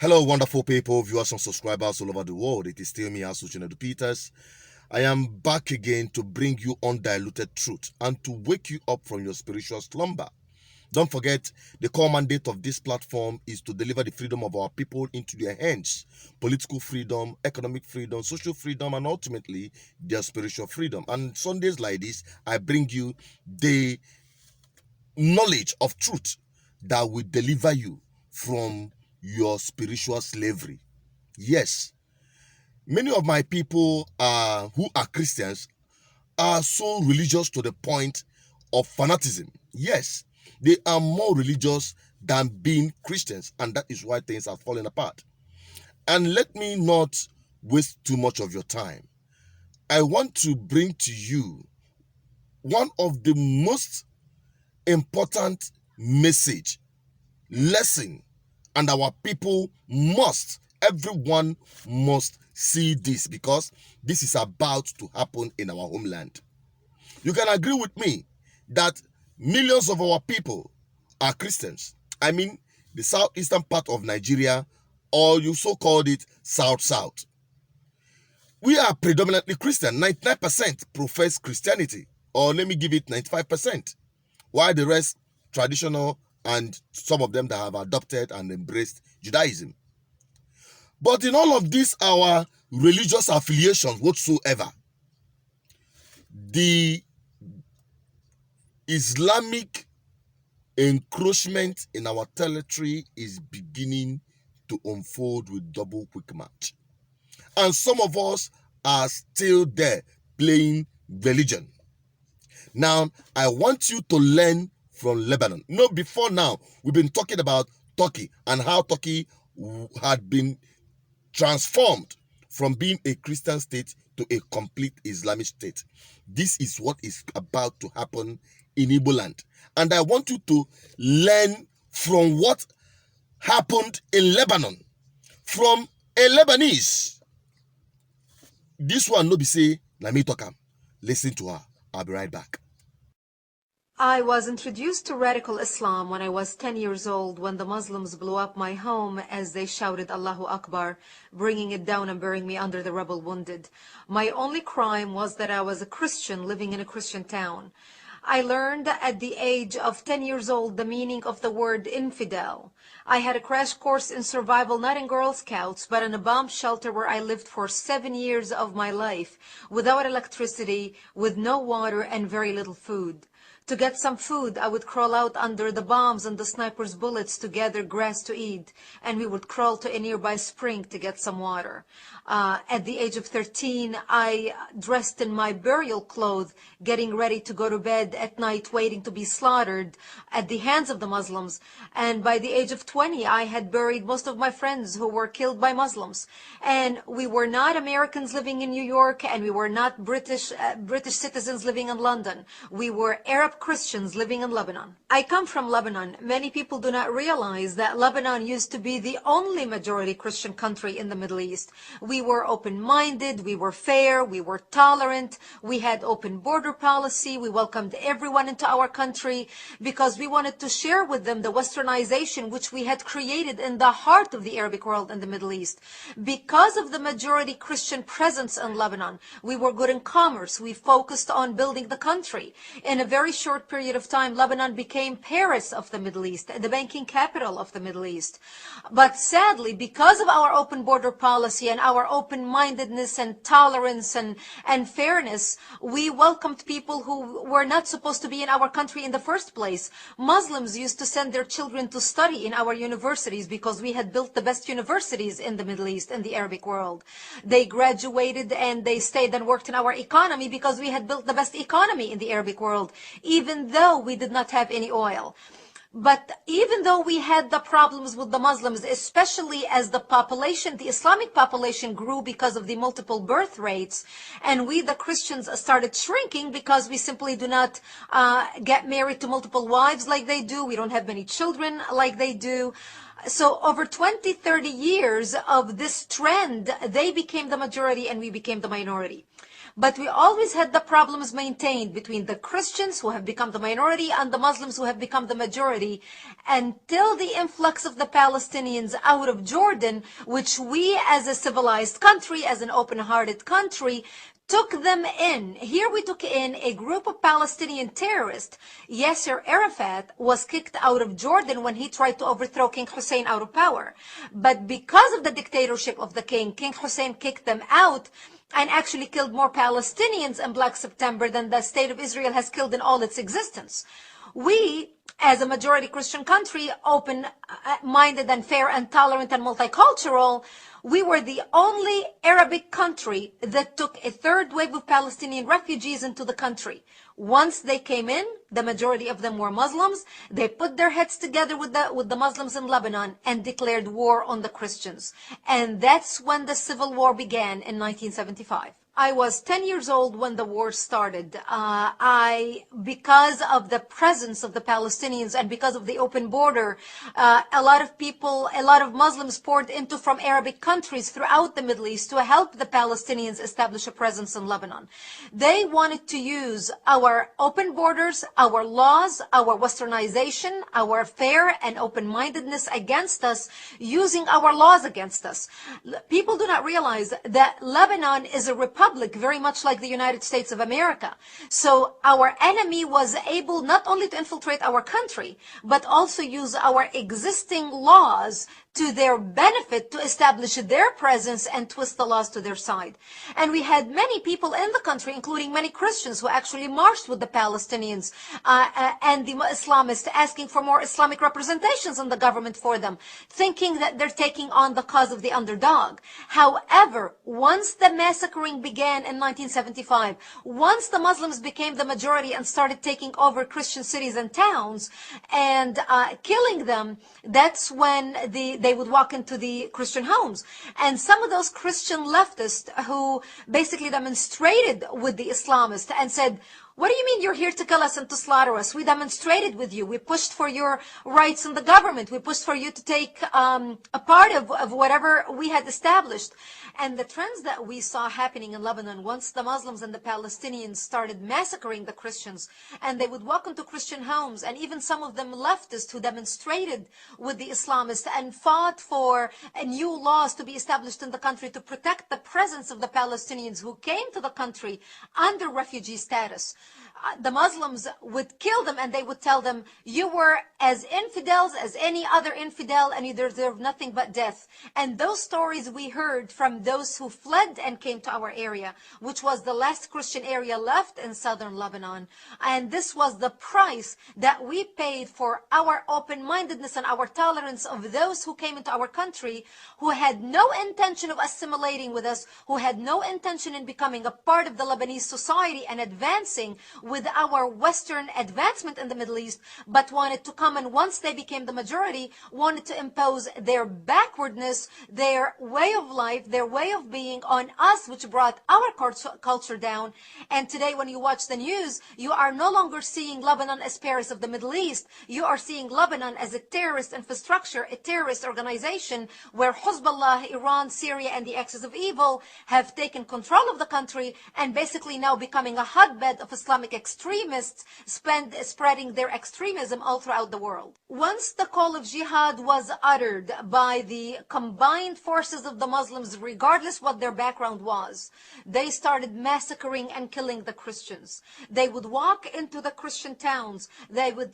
Hello, wonderful people, viewers and subscribers all over the world. It is still me, Asuchinedu Peters. I am back again to bring you undiluted truth and to wake you up from your spiritual slumber. Don't forget, the core mandate of this platform is to deliver the freedom of our people into their hands. Political freedom, economic freedom, social freedom, and ultimately, their spiritual freedom. And Sundays like this, I bring you the knowledge of truth that will deliver you from your spiritual slavery. Yes, many of my people who are Christians are so religious to the point of fanatism. Yes, they are more religious than being Christians, and that is why things are falling apart. And let me not waste too much of your time. I want to bring to you one of the most important message, lesson, and our people everyone must see this because this is about to happen in our homeland. You can agree with me that millions of our people are Christians. I mean, the southeastern part of Nigeria, or you so called it South. We are predominantly Christian. 99% profess Christianity, or let me give it 95%, while the rest traditional, and some of them that have adopted and embraced Judaism. But in all of these, our religious affiliations whatsoever, the Islamic encroachment in our territory is beginning to unfold with double quick match. And some of us are still there playing religion. Now, I want you to learn from Lebanon. No, before now, we've been talking about Turkey and how Turkey had been transformed from being a Christian state to a complete Islamic state. This is what is about to happen in Igbo land. And I want you to learn from what happened in Lebanon from a Lebanese. This one no be say, na me talk am. Listen to her. I'll be right back. I was introduced to radical Islam when I was 10 years old when the Muslims blew up my home as they shouted Allahu Akbar, bringing it down and burying me under the rubble wounded. My only crime was that I was a Christian living in a Christian town. I learned at the age of 10 years old the meaning of the word infidel. I had a crash course in survival, not in Girl Scouts, but in a bomb shelter where I lived for 7 years of my life, without electricity, with no water, and very little food. To get some food, I would crawl out under the bombs and the snipers' bullets to gather grass to eat, and we would crawl to a nearby spring to get some water. At the age of 13, I dressed in my burial clothes, getting ready to go to bed at night, waiting to be slaughtered at the hands of the Muslims. And by the age of 20, I had buried most of my friends who were killed by Muslims. And we were not Americans living in New York, and we were not British citizens living in London. We were Arab Christians living in Lebanon. I come from Lebanon. Many people do not realize that Lebanon used to be the only majority Christian country in the Middle East. We were open-minded, we were fair, we were tolerant, we had open border policy, we welcomed everyone into our country because we wanted to share with them the westernization which we had created in the heart of the Arabic world and the Middle East. Because of the majority Christian presence in Lebanon, we were good in commerce, we focused on building the country. In a very short period of time, Lebanon became Paris of the Middle East, the banking capital of the Middle East. But sadly, because of our open border policy and our open-mindedness and tolerance and fairness, we welcomed people who were not supposed to be in our country in the first place. Muslims used to send their children to study in our universities because we had built the best universities in the Middle East and the Arabic world. They graduated and they stayed and worked in our economy because we had built the best economy in the Arabic world, even though we did not have any oil. But even though we had the problems with the Muslims, especially as the population, the Islamic population grew because of the multiple birth rates, and we, the Christians, started shrinking because we simply do not get married to multiple wives like they do. We don't have many children like they do. So over 20, 30 years of this trend, they became the majority and we became the minority. But we always had the problems maintained between the Christians, who have become the minority, and the Muslims, who have become the majority, until the influx of the Palestinians out of Jordan, which we as a civilized country, as an open-hearted country, took them in. Here we took in a group of Palestinian terrorists. Yasser Arafat was kicked out of Jordan when he tried to overthrow King Hussein out of power. But because of the dictatorship of the king, King Hussein kicked them out and actually killed more Palestinians in Black September than the state of Israel has killed in all its existence. We, as a majority Christian country, open-minded and fair and tolerant and multicultural, we were the only Arabic country that took a third wave of Palestinian refugees into the country. Once they came in, the majority of them were Muslims. They put their heads together with the Muslims in Lebanon and declared war on the Christians. And that's when the civil war began in 1975. I was 10 years old when the war started. Because of the presence of the Palestinians and because of the open border, a lot of Muslims poured into from Arabic countries throughout the Middle East to help the Palestinians establish a presence in Lebanon. They wanted to use our open borders, our laws, our westernization, our fair and open-mindedness against us, using our laws against us. People do not realize that Lebanon is a republic, very much like the United States of America. So our enemy was able not only to infiltrate our country, but also use our existing laws to their benefit to establish their presence and twist the laws to their side. And we had many people in the country, including many Christians, who actually marched with the Palestinians and the Islamists, asking for more Islamic representations in the government for them, thinking that they're taking on the cause of the underdog. However, once the massacring began in 1975, once the Muslims became the majority and started taking over Christian cities and towns and killing them, that's when they would walk into the Christian homes. And some of those Christian leftists who basically demonstrated with the Islamists and said, "What do you mean you're here to kill us and to slaughter us? We demonstrated with you. We pushed for your rights in the government. We pushed for you to take a part of whatever we had established." And the trends that we saw happening in Lebanon, once the Muslims and the Palestinians started massacring the Christians, and they would walk into Christian homes, and even some of them leftists who demonstrated with the Islamists and fought for new laws to be established in the country to protect the presence of the Palestinians who came to the country under refugee status. The Muslims would kill them, and they would tell them, "You were as infidels as any other infidel, and you deserve nothing but death." And those stories we heard from those who fled and came to our area, which was the last Christian area left in southern Lebanon. And this was the price that we paid for our open-mindedness and our tolerance of those who came into our country, who had no intention of assimilating with us, who had no intention in becoming a part of the Lebanese society and advancing with our Western advancement in the Middle East, but wanted to come, and once they became the majority, wanted to impose their backwardness, their way of life, their way of being on us, which brought our culture down. And today, when you watch the news, you are no longer seeing Lebanon as Paris of the Middle East. You are seeing Lebanon as a terrorist infrastructure, a terrorist organization, where Hezbollah, Iran, Syria, and the axis of evil have taken control of the country, and basically now becoming a hotbed of Islamic extremists spreading their extremism all throughout the world. Once the call of jihad was uttered by the combined forces of the Muslims, regardless what their background was, they started massacring and killing the Christians. They would walk into the Christian towns. They would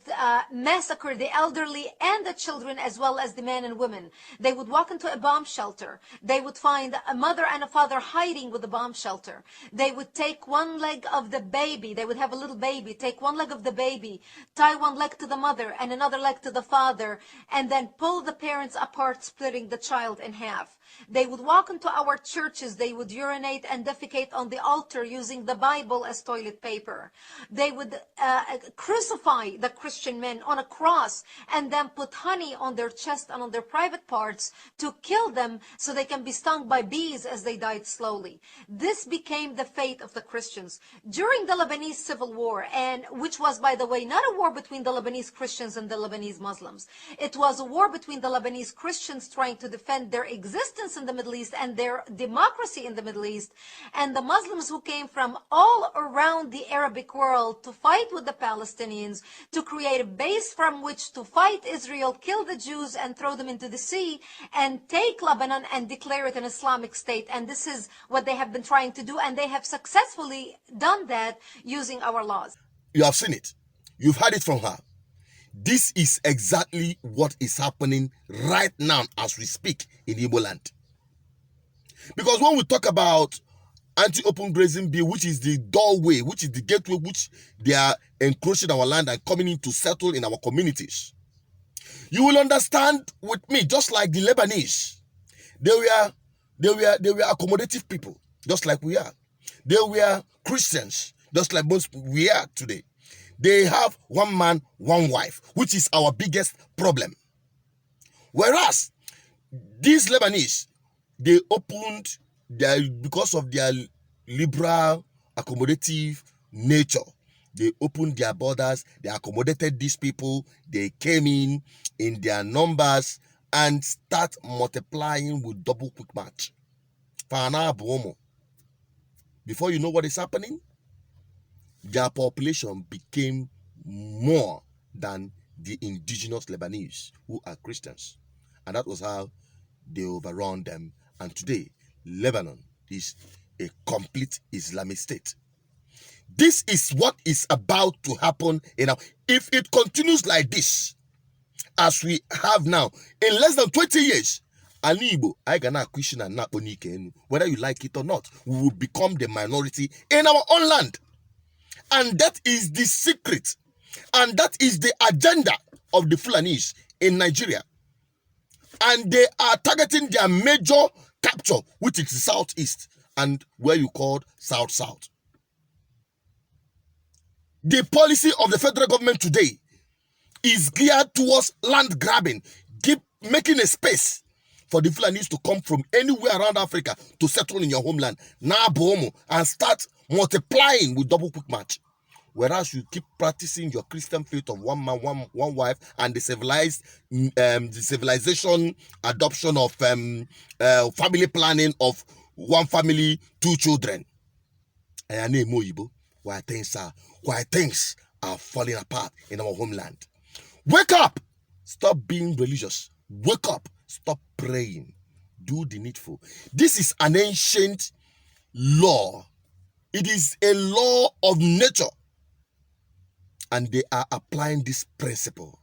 massacre the elderly and the children, as well as the men and women. They would walk into a bomb shelter. They would find a mother and a father hiding with the bomb shelter. They would take one leg of the baby. They would have a little baby, take one leg of the baby, tie one leg to the mother and another leg to the father, and then pull the parents apart, splitting the child in half. They would walk into our churches. They would urinate and defecate on the altar using the Bible as toilet paper. They would crucify the Christian men on a cross and then put honey on their chest and on their private parts to kill them so they can be stung by bees as they died slowly. This became the fate of the Christians. During the Lebanese Civil War, and which was, by the way, not a war between the Lebanese Christians and the Lebanese Muslims. It was a war between the Lebanese Christians trying to defend their existence existence in the Middle East and their democracy in the Middle East. And the Muslims who came from all around the Arabic world to fight with the Palestinians, to create a base from which to fight Israel, kill the Jews and throw them into the sea, and take Lebanon and declare it an Islamic state. And this is what they have been trying to do, and they have successfully done that using our laws. You have seen it. You've heard it from her. This is exactly what is happening right now as we speak in Igbo land. Because when we talk about anti-open grazing bill, which is the doorway, which is the gateway, which they are encroaching our land and coming in to settle in our communities, you will understand with me, just like the Lebanese, they were accommodative people, just like we are. They were Christians, just like most we are today. They have one man, one wife, which is our biggest problem. Whereas these Lebanese, they opened because of their liberal, accommodative nature, they opened their borders, they accommodated these people, they came in their numbers and start multiplying with double quick match. Before you know what is happening, their population became more than the indigenous Lebanese who are Christians. And that was how they overrun them. And today, Lebanon is a complete Islamic state. This is what is about to happen. If it continues like this, as we have now, in less than 20 years, Anibo, I cannot question and not whether you like it or not, we will become the minority in our own land. And that is the secret. And that is the agenda of the Fulanis in Nigeria. And they are targeting their major capture, which is the southeast and where you call south-south. The policy of the federal government today is geared towards land grabbing, making a space for the Fulanis to come from anywhere around Africa to settle in your homeland, and start multiplying with double quick match. Whereas you keep practicing your Christian faith of one man, one wife, and the civilization adoption of family planning of one family, two children. Why things are falling apart in our homeland. Wake up! Stop being religious. Wake up! Stop praying. Do the needful. This is an ancient law. It is a law of nature. And they are applying this principle.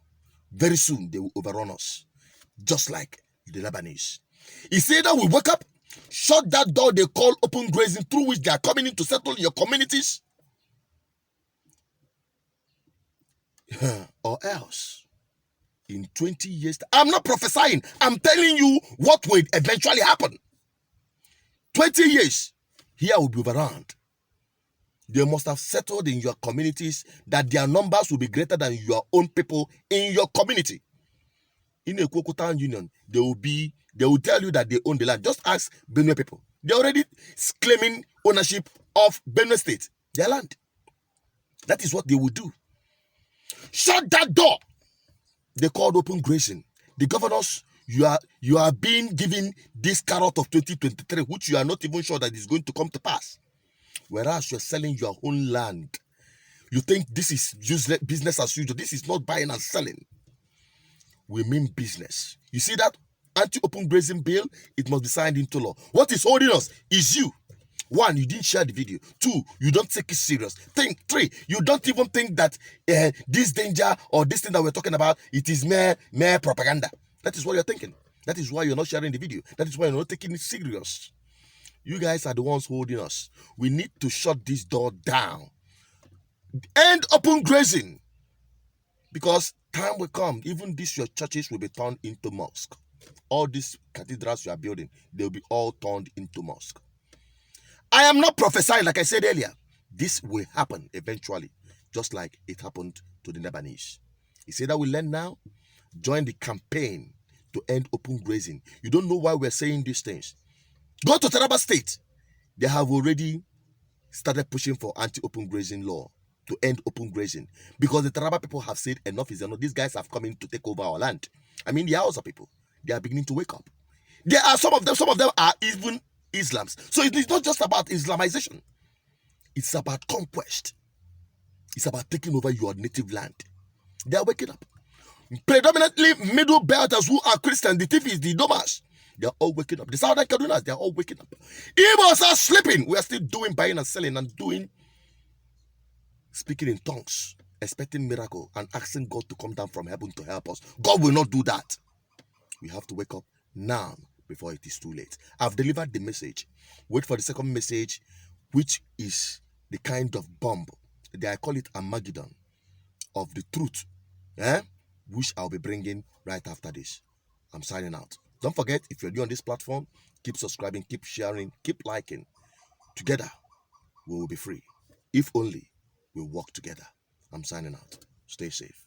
Very soon they will overrun us, just like the Lebanese. It's either we wake up, shut that door they call open grazing, through which they are coming in to settle in your communities, or else in 20 years, I'm not prophesying, I'm telling you what will eventually happen. 20 years, here will be overrun. They must have settled in your communities that their numbers will be greater than your own people in your community. In a Kokotan Union, they will tell you that they own the land. Just ask Benue people. They're already claiming ownership of Benue State, their land. That is what they will do. Shut that door. They called open grazing. The governors, you are being given this carrot of 2023, which you are not even sure that is going to come to pass. Whereas you're selling your own land. You think this is useless business as usual. This is not buying and selling. We mean business. You see that anti-open grazing bill? It must be signed into law. What is holding us is you. One, you didn't share the video. Two, you don't take it serious. Three, you don't even think that this danger or this thing that we're talking about, it is mere propaganda. That is what you're thinking. That is why you're not sharing the video. That is why you're not taking it serious. You guys are the ones holding us. We need to shut this door down. End open grazing. Because time will come, even these your churches will be turned into mosque. All these cathedrals you are building, they will be all turned into mosque. I am not prophesying, like I said earlier. This will happen eventually, just like it happened to the Lebanese. It's either we learn now, join the campaign to end open grazing. You don't know why we're saying these things. Go to Taraba State. They have already started pushing for anti-open grazing law to end open grazing because the Taraba people have said enough is enough. These guys have come in to take over our land. I mean, the Hausa people, they are beginning to wake up. There are some of them are even Islams. So it is not just about Islamization. It's about conquest. It's about taking over your native land. They are waking up. Predominantly middle belters who are Christian, the Tifis, the Domas, they are all waking up. The Southern Kadunas, they are all waking up. Igbos are sleeping. We are still doing buying and selling and speaking in tongues, expecting miracle and asking God to come down from heaven to help us. God will not do that. We have to wake up now before it is too late. I've delivered the message. Wait for the second message, which is the kind of bomb. I call it Armageddon of the truth, which I'll be bringing right after this. I'm signing out. Don't forget, if you're new on this platform, keep subscribing, keep sharing, keep liking. Together, we will be free. If only we work together. I'm signing out. Stay safe.